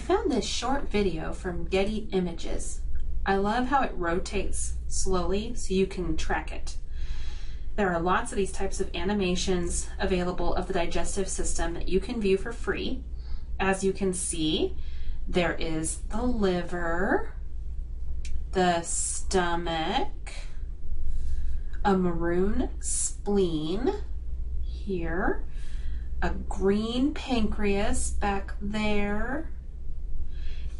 found this short video from Getty Images. I love how it rotates slowly so you can track it. There are lots of these types of animations available of the digestive system that you can view for free. As you can see, there is the liver, the stomach, a maroon spleen here, a green pancreas back there,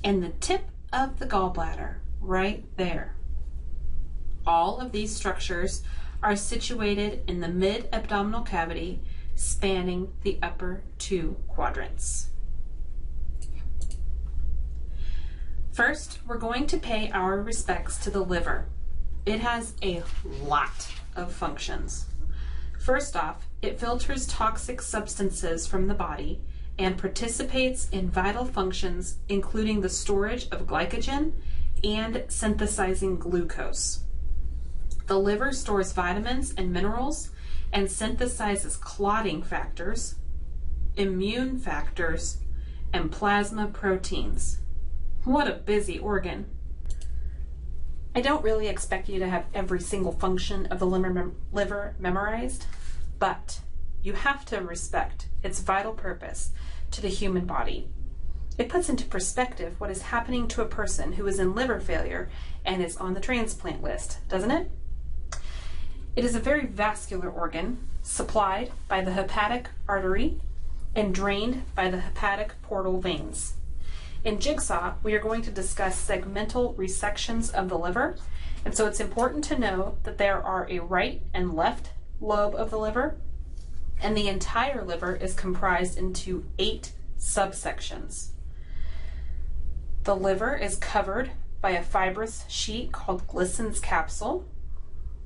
and the tip of the gallbladder right there. All of these structures are situated in the mid-abdominal cavity, spanning the upper two quadrants. First, we're going to pay our respects to the liver. It has a lot of functions. First off, it filters toxic substances from the body and participates in vital functions including the storage of glycogen and synthesizing glucose. The liver stores vitamins and minerals and synthesizes clotting factors, immune factors, and plasma proteins. What a busy organ. I don't really expect you to have every single function of the liver memorized, but you have to respect its vital purpose to the human body. It puts into perspective what is happening to a person who is in liver failure and is on the transplant list, doesn't it? It is a very vascular organ, supplied by the hepatic artery and drained by the hepatic portal veins. In Jigsaw, we are going to discuss segmental resections of the liver, and so it's important to know that there are a right and left lobe of the liver, and the entire liver is comprised into 8 subsections. The liver is covered by a fibrous sheet called Glissen's capsule.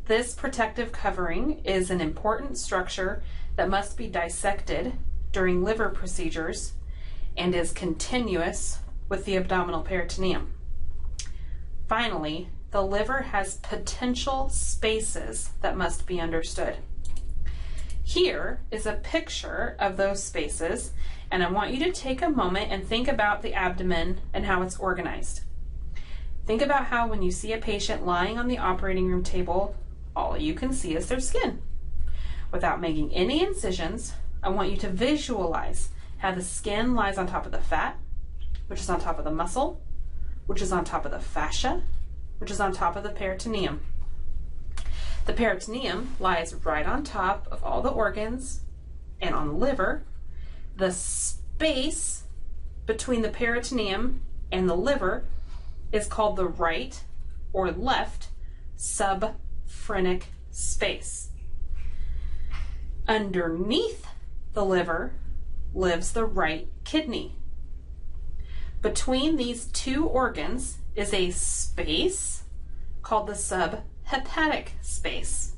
This protective covering is an important structure that must be dissected during liver procedures and is continuous with the abdominal peritoneum. Finally, the liver has potential spaces that must be understood. Here is a picture of those spaces, and I want you to take a moment and think about the abdomen and how it's organized. Think about how when you see a patient lying on the operating room table, all you can see is their skin. Without making any incisions, I want you to visualize how the skin lies on top of the fat, which is on top of the muscle, which is on top of the fascia, which is on top of the peritoneum. The peritoneum lies right on top of all the organs, and on the liver, the space between the peritoneum and the liver is called the right or left subphrenic space. Underneath the liver lives the right kidney. Between these two organs is a space called the subhepatic space.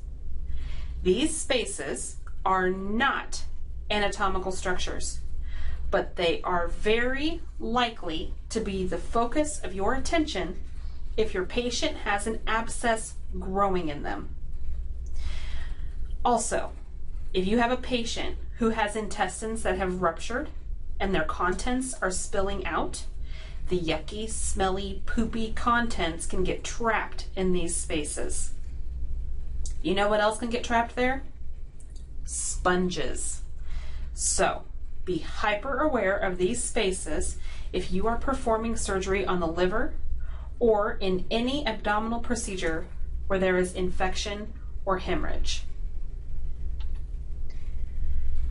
These spaces are not anatomical structures, but they are very likely to be the focus of your attention if your patient has an abscess growing in them. Also, if you have a patient who has intestines that have ruptured and their contents are spilling out, the yucky, smelly, poopy contents can get trapped in these spaces. You know what else can get trapped there? Sponges. So, be hyper aware of these spaces if you are performing surgery on the liver or in any abdominal procedure where there is infection or hemorrhage.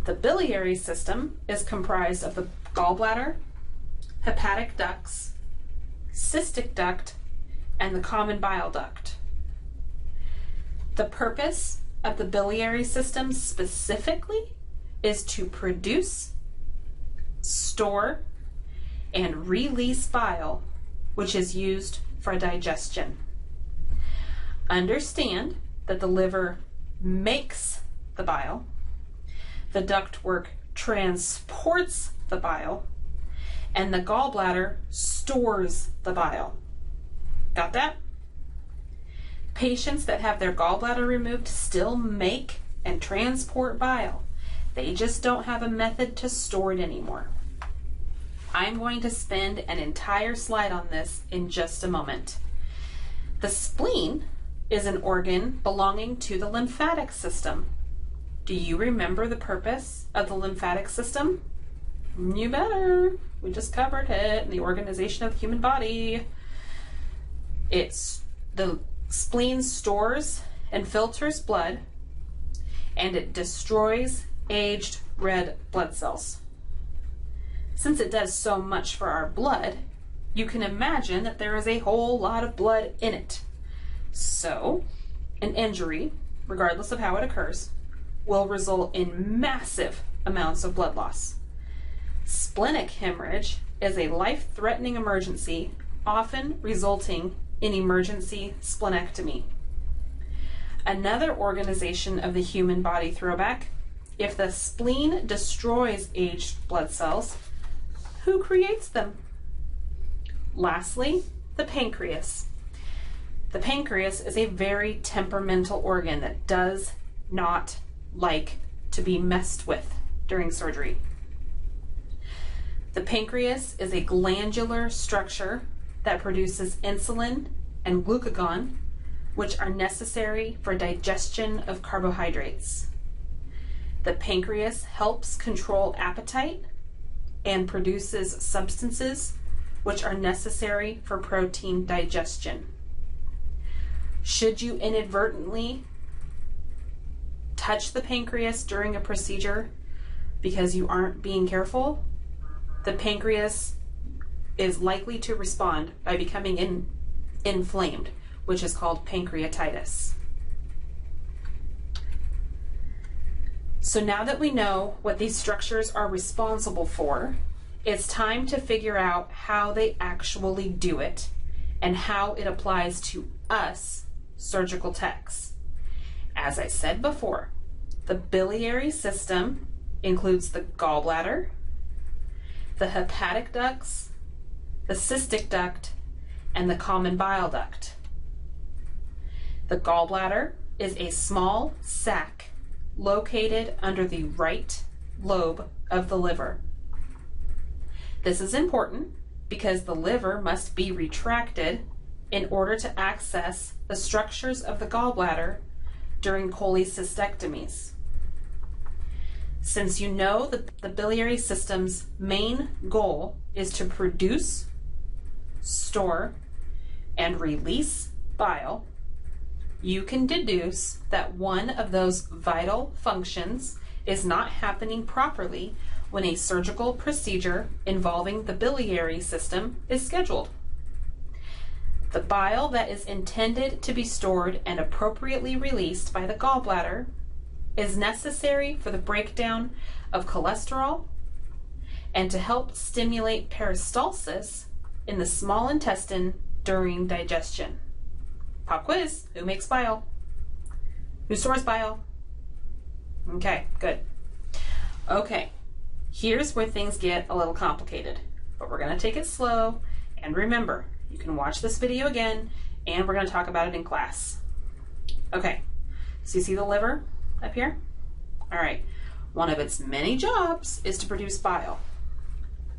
The biliary system is comprised of the gallbladder, hepatic ducts, cystic duct, and the common bile duct. The purpose of the biliary system specifically is to produce, store, and release bile, which is used for digestion. Understand that the liver makes the bile, the ductwork transports the bile, and the gallbladder stores the bile. Got that? Patients that have their gallbladder removed still make and transport bile. They just don't have a method to store it anymore. I'm going to spend an entire slide on this in just a moment. The spleen is an organ belonging to the lymphatic system. Do you remember the purpose of the lymphatic system? You better. We just covered it in the organization of the human body. The spleen stores and filters blood, and it destroys aged red blood cells. Since it does so much for our blood, you can imagine that there is a whole lot of blood in it. So, an injury, regardless of how it occurs, will result in massive amounts of blood loss. Splenic hemorrhage is a life-threatening emergency, often resulting in emergency splenectomy. Another organization of the human body throwback: if the spleen destroys aged blood cells, who creates them? Lastly, the pancreas. The pancreas is a very temperamental organ that does not like to be messed with during surgery. The pancreas is a glandular structure that produces insulin and glucagon, which are necessary for digestion of carbohydrates. The pancreas helps control appetite and produces substances which are necessary for protein digestion. Should you inadvertently touch the pancreas during a procedure because you aren't being careful, the pancreas is likely to respond by becoming inflamed, which is called pancreatitis. So now that we know what these structures are responsible for, it's time to figure out how they actually do it and how it applies to us surgical techs. As I said before, the biliary system includes the gallbladder, the hepatic ducts, the cystic duct, and the common bile duct. The gallbladder is a small sac located under the right lobe of the liver. This is important because the liver must be retracted in order to access the structures of the gallbladder during cholecystectomies. Since you know that the biliary system's main goal is to produce, store, and release bile, you can deduce that one of those vital functions is not happening properly when a surgical procedure involving the biliary system is scheduled. The bile that is intended to be stored and appropriately released by the gallbladder is necessary for the breakdown of cholesterol and to help stimulate peristalsis in the small intestine during digestion. Pop quiz: who makes bile? Who stores bile? Okay, good. Okay, here's where things get a little complicated, but we're going to take it slow, and remember, you can watch this video again, and we're going to talk about it in class. Okay, so you see the liver up here? All right, one of its many jobs is to produce bile.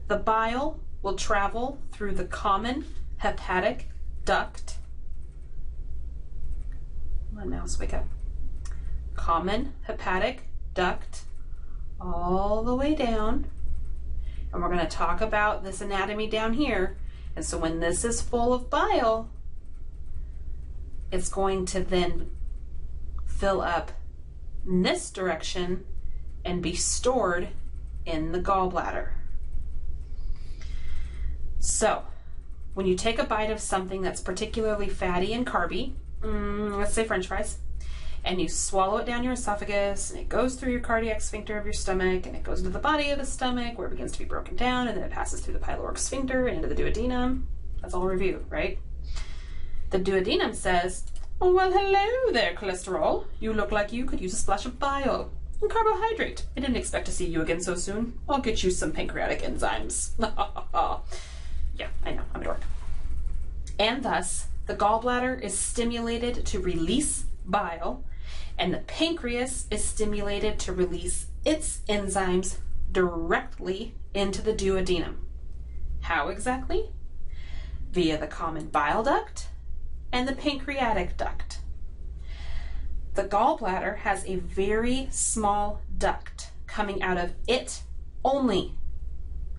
The bile will travel through the common hepatic duct. Come on, mouse, wake up. Common hepatic duct all the way down. And we're going to talk about this anatomy down here. And so when this is full of bile, it's going to then fill up in this direction and be stored in the gallbladder. So when you take a bite of something that's particularly fatty and carby, let's say French fries, and you swallow it down your esophagus, and it goes through your cardiac sphincter of your stomach, and it goes into the body of the stomach where it begins to be broken down, and then it passes through the pyloric sphincter and into the duodenum. That's all review, right? The duodenum says, "Oh, well, hello there, cholesterol. You look like you could use a splash of bile and carbohydrate. I didn't expect to see you again so soon. I'll get you some pancreatic enzymes." Yeah, I know, I'm a dork. And thus, the gallbladder is stimulated to release bile, and the pancreas is stimulated to release its enzymes directly into the duodenum. How exactly? Via the common bile duct and the pancreatic duct. The gallbladder has a very small duct coming out of it only,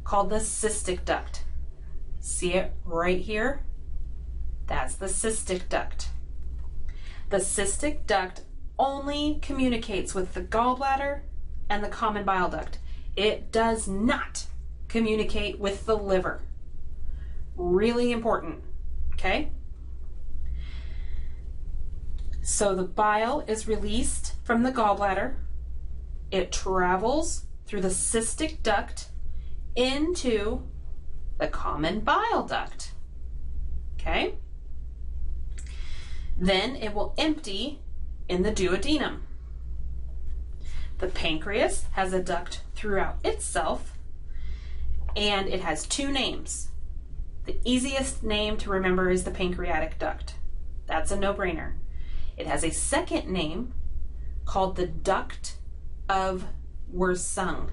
called the cystic duct. See it right here? That's the cystic duct. The cystic duct only communicates with the gallbladder and the common bile duct. It does not communicate with the liver. Really important, okay? So the bile is released from the gallbladder. It travels through the cystic duct into the common bile duct, okay? Then it will empty in the duodenum. The pancreas has a duct throughout itself, and it has two names. The easiest name to remember is the pancreatic duct. That's a no-brainer. It has a second name called the duct of Wirsung.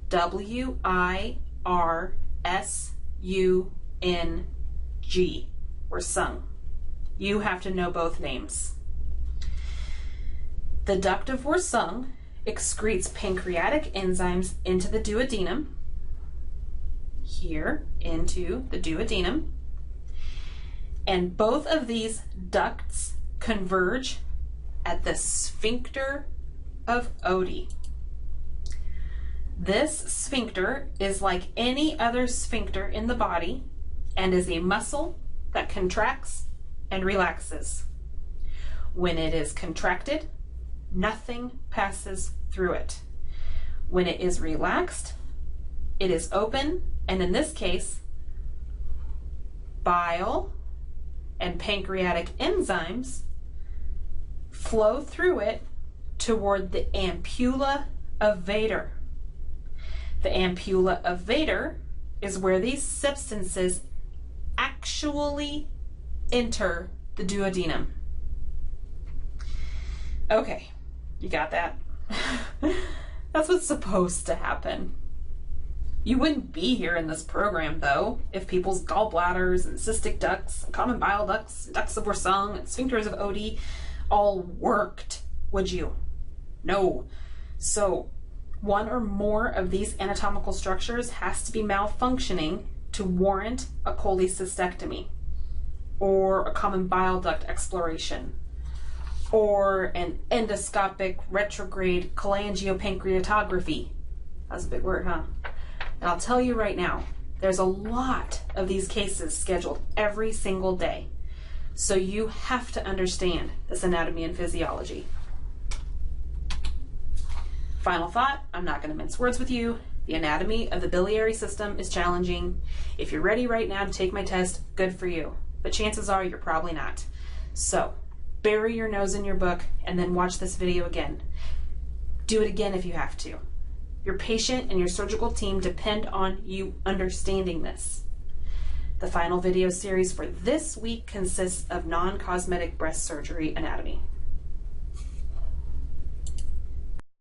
W-I-R-S-U-N-G. Wirsung. You have to know both names. The duct of Wirsung excretes pancreatic enzymes into the duodenum, here into the duodenum, and both of these ducts converge at the sphincter of Oddi. This sphincter is like any other sphincter in the body and is a muscle that contracts and relaxes. When it is contracted, nothing passes through it. When it is relaxed, it is open, and in this case, bile and pancreatic enzymes flow through it toward the ampulla of Vater. The ampulla of Vater is where these substances actually enter the duodenum. Okay, you got that? That's what's supposed to happen. You wouldn't be here in this program, though, if people's gallbladders and cystic ducts, and common bile ducts, ducts of Wirsung, and sphincters of Oddi all worked, would you? No. So, one or more of these anatomical structures has to be malfunctioning to warrant a cholecystectomy, or a common bile duct exploration, or an endoscopic retrograde cholangiopancreatography. That's a big word, huh? And I'll tell you right now, there's a lot of these cases scheduled every single day. So you have to understand this anatomy and physiology. Final thought, I'm not going to mince words with you. The anatomy of the biliary system is challenging. If you're ready right now to take my test, good for you. But chances are you're probably not. So bury your nose in your book and then watch this video again. Do it again if you have to. Your patient and your surgical team depend on you understanding this. The final video series for this week consists of non-cosmetic breast surgery anatomy.